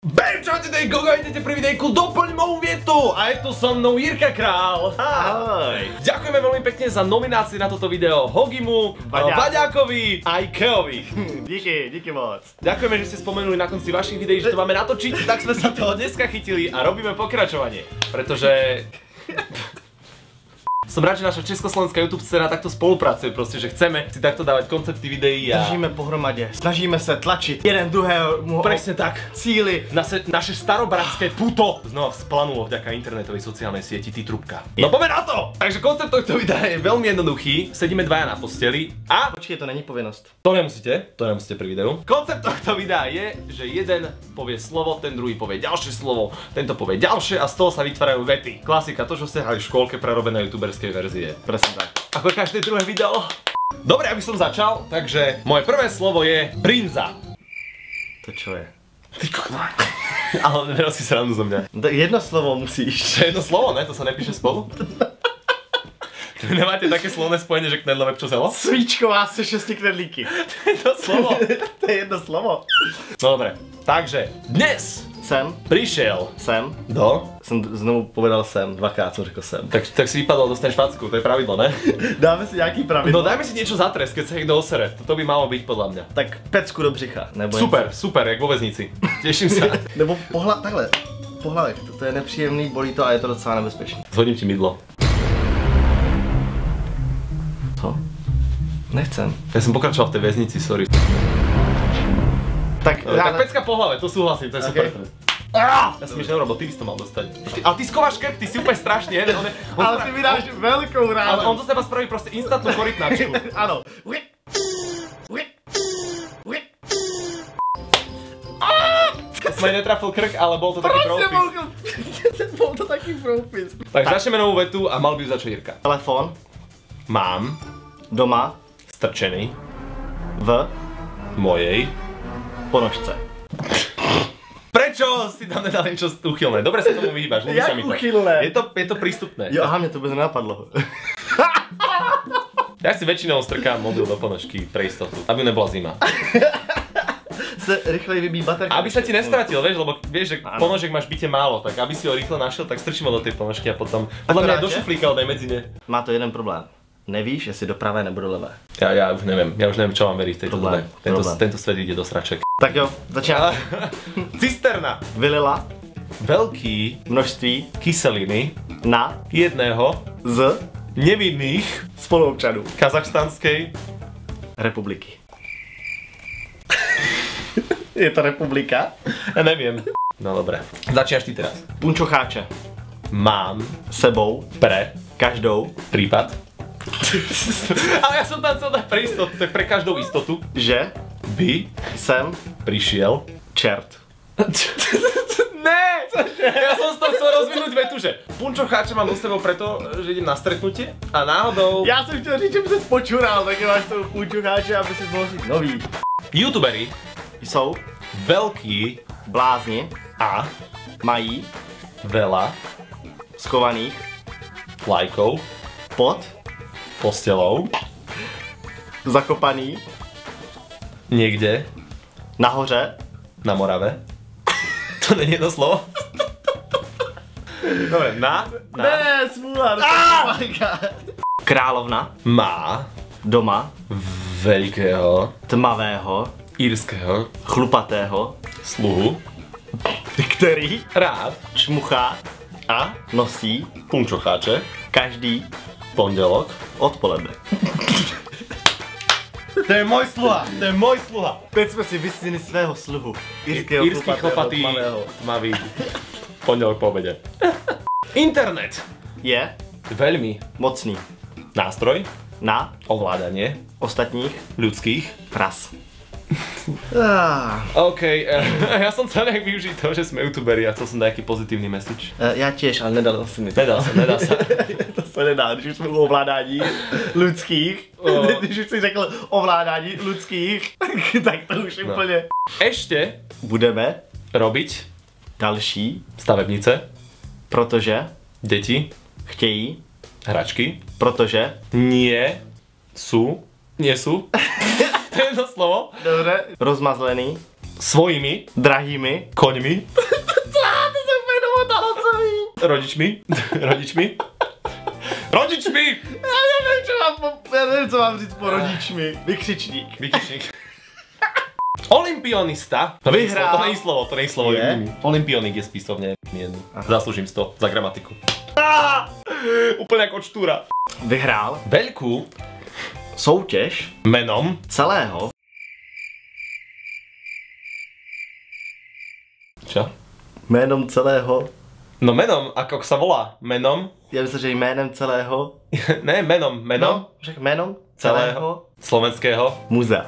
Bam, čaute, to je Gogo, idete pri videjku, doplň moju vietu! A je tu so mnou Jirka Král. Ahoj. Ďakujeme veľmi pekne za nominácie na toto video Hogimu, Vaďákovi a Ikeovi. Díky moc. Ďakujeme, že ste spomenuli na konci vašich videí, že to máme natočiť, tak sme sa toho dneska chytili a robíme pokračovanie. Pretože... Som rád, že naša československá YouTube scéna takto spolupracuje, proste, že chceme si takto dávať koncepty videí a... Držíme pohromadě, snažíme se tlačit jeden druhého Presne tak. cíli. Naše starobratské puto znova vzplanulo vďaka internetovej sociálnej sieti Titrubka. No poďme na to! Takže koncept tohto videa je veľmi jednoduchý. Sedíme dvaja na posteli a... Počkej, to není povinnost. To nemusíte pri videu. Koncept tohto videa je, že jeden povie slovo, ten druhý povie ďalšie slovo, tento povie ďalšie a z toho sa vytvárajú vety. Klasika, to, čo ste hrali v škôlke prerobené youtuberskej verzie. Presne tak. Ako každé druhé video. Dobre, aby som začal, takže moje prvé slovo je brinza. To čo je? Ty kokma. Ale nerob si srandu zo mňa. Jedno slovo musíš. To je jedno slovo, ne? To sa nepíše spolu? Vy nemáte také slovné spojenie, že knedlové čo zelo? Svíčková se 6 knedlíky. To je jedno slovo. To je jedno slovo. No dobre, takže dnes prišiel Sem. do... Jsem znovu povedal sem, dvakrát jsem řekl sem. Tak si vypadol, dostaneš facku, to je pravidlo, ne? Dáme si nějaký pravidlo. No dajme si niečo za trest, keď sa niekto osere. To by malo byť podľa mňa. Tak pecku do břicha, nebo Super, jak vo väznici. Teším sa. Nebo takhle, po hlavě, to je nepříjemný, bolí to a je to docela nebezpečný. Zhodím ti mydlo. Co? Nechcem. Ja som pokračoval v tej väznici, sorry. Tak pecka po hlave, to súhlasím, to je super. Ja som nič neurobil, ty by si to mal dostať. Ale ty skováš krk, ty si úplne strašný, ale ty mi dáš veľkou ránu. Ale on zo seba spraví proste instantnú korytnačku. Áno. Som aj netrafil krk, ale bol to taký profis. Bol to taký profis. Takže začneme novú vetu a mal by ju začať Jirka. Telefón. Mám Doma. strčený V mojej ponožce. Prečo si tam nedal niečo úchylné? Dobre sa tomu vyhýbaš, ľúbi sa mi to. úchylné? Je to prístupné. Jo, aha, mne to vôbec nenapadlo. Ja si väčšinou strkám mobil do ponožky pre istotu, aby nebola zima. Se rýchlej vybí baterka. Aby sa ti nestratil, vieš, lebo vieš, že ponožek máš v byte málo, tak aby si ho rýchlo našiel, tak strčím ho do tej ponožky a potom... Podľa mňa do šuflíka ho daj medzi ne. Má to jeden problém. Nevíš, jestli do pravé nebo do levé. Ja už neviem, čo mám veriť v tejto dobe. Tento svet ide do sraček. Tak jo, začíná. Cisterna. Vylila Veľký množství kyseliny na jedného z nevinných spoluobčanů kazachstanskej republiky. Je to republika? Ja neviem. No dobre. Začínaš ty teraz. Punčocháče. Mám Sebou pre každou prípad. Ale ja som tam chcel dať pre istotu, tak pre každou istotu, že by sem prišiel čert. Ne! Ja som z toho chcel rozvinúť vetu, že punčocháče mám do sebou preto, že idem na stretnutie a náhodou... Já jsem chtěl říct, že by se počural, tak máš toho punčocháče, aby si mohl říct nový. YouTuberi Jsou veľkí blázni a mají veľa schovaných lajkov pod postelou zakopaný niekde nahoře. na Morave. To není jedno slovo? Dobre, Ne, smůla. Královna má doma veľkého tmavého írskeho chlupatého sluhu, který rád čmuchá a nosí punčocháče každý pondelok. odpoledne. To je môj sluha, Teď jsme si vysnili svého sluhu. Írsky chlopatý, tmavý pondelok po obede. Internet Je veľmi mocný nástroj na ovládanie ostatních ľudských. ras. OK, ja som chcel nejak využiť to, že sme youtuberi a chcel som nejaký pozitívny message. Já těž, ale nedal jsem mi to. Nedá sa. To se nedá, když už jsme u ovládání lidských. Když už jsi řekl ovládání lidských, tak to už úplně. Ešte Budeme robiť další, stavebnice, protože deti, chtějí, hračky, protože nie sú, to je jedno slovo, dobře, rozmazlený svojimi drahými koňmi, to jsem úplně domotalo celý. rodičmi, Já nevím, co mám říct po rodičmi. Vykřičník. Olympionista. Vyhrál. To není slovo. Je? Olympionik je spisovne. Zaslúžim si to za gramatiku. Úplne ako čtúra. Vyhrál Veľkú soutěž menom celého. Čo? Jménem celého. No menom, ako sa volá? Menom? Já myslím, že jménem celého. Ne, menom. No, řekl jménem celého slovenského muzea.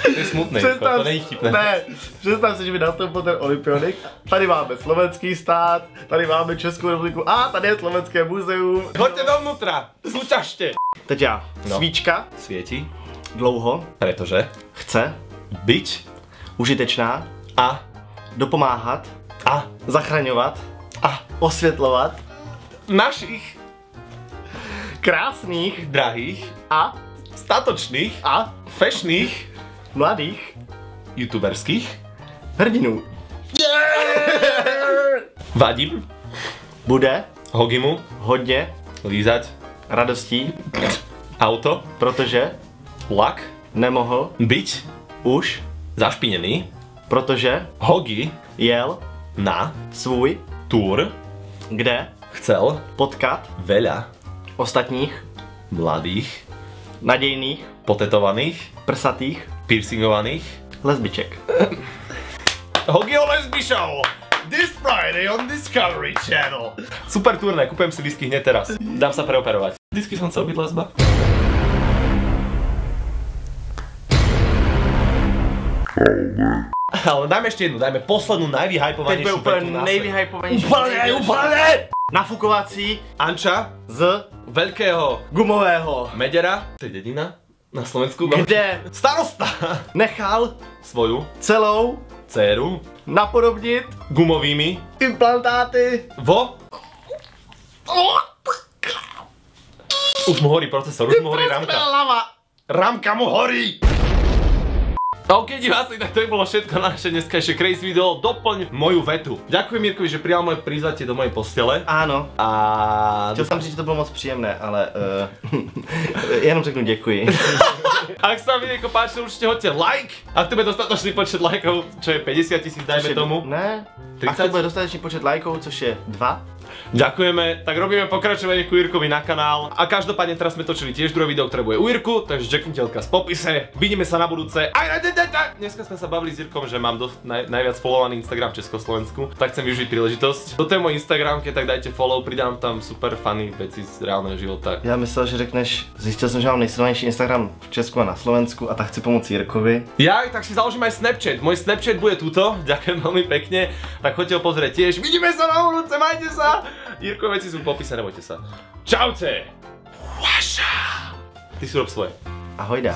To je smutné, to není vtipné. Ne, představ si, že by nastoupil ten olympionik. Tady máme slovenský stát, tady máme Českou republiku a tady je slovenské muzeum. Choďte dovnútra, súťažte. Teď já. No. Svíčka, Svieti, dlouho, pretože chce, byť užitečná, a dopomáhat, zachraňovat, osvětlovat, našich krásných drahých, a statočných, fešných, mladých youtuberských hrdinů. vadím Bude Hogimu hodně lízať radostí, auto, protože lak, nemohl byť už, zašpinený, protože Hogi jel na svůj túr kde chcel potkat veľa ostatních mladých, nadějných, potetovaných, prsatých piercingovaných lesbiček. Hogio Lesby Show! This Friday on Discovery Channel. Super turné, kúpem si lístky hneď teraz. Dám sa preoperovať. Vždycky som chcel byť lesba. Ale dajme ešte jednu, dajme poslednú najvyhypovanejšiu Teď bude vetu úplně na nejvyhypovanější. Úplne! Nafukovací Anča z veľkého gumového, medera, to je dedina na Slovensku, kde starosta nechal svoju celou dceru napodobnit gumovými implantáty vo... Už mu horí procesor, už mu horí ramka. Ramka mu horí! OK, diváci, tak to by bolo všetko na naše dneskajšie crazy video. Doplň moju vetu. Ďakujem Mirkovi, že prijal moje prizvatie do mojej postele. Ano. A... Chtěl jsem říct, že to bylo moc příjemné, ale jenom řeknu děkuji. Ak sa vám video páčilo, určite hoďte like. Ak to bude dostatočný počet lajkov, čo je 50 000, dajme tomu. Ne. 30? Ak to bude dostatečný počet lajkov, což je 2. Ďakujeme, tak robíme pokračovanie ku Jirkovi na kanál. A každopádne teraz sme točili tiež druhé video, ktoré bude u Jirku, takže čeknite odkaz v popise. Vidíme sa na budúce. Dneska sme sa bavili s Jirkom, že mám najviac followovaný Instagram v Československu, tak chcem využiť príležitosť. Toto je môj Instagram, keď tak dajte follow, pridám tam super funny veci z reálneho života. Já myslel, že řekneš, zjistil jsem, že mám nejsledovanější Instagram v Česku a na Slovensku a tak chci pomoci Jirkovi. Ja, tak si založím aj Snapchat. Môj Snapchat bude tuto, ďakujem veľmi pekne. Tak choďte ho pozrieť tiež. Vidíme sa na budúce, majte sa! Jirko, veci sú v popise, nebojte sa. Čaute! Vaša! Ty si rob svoje. Ahoj dá.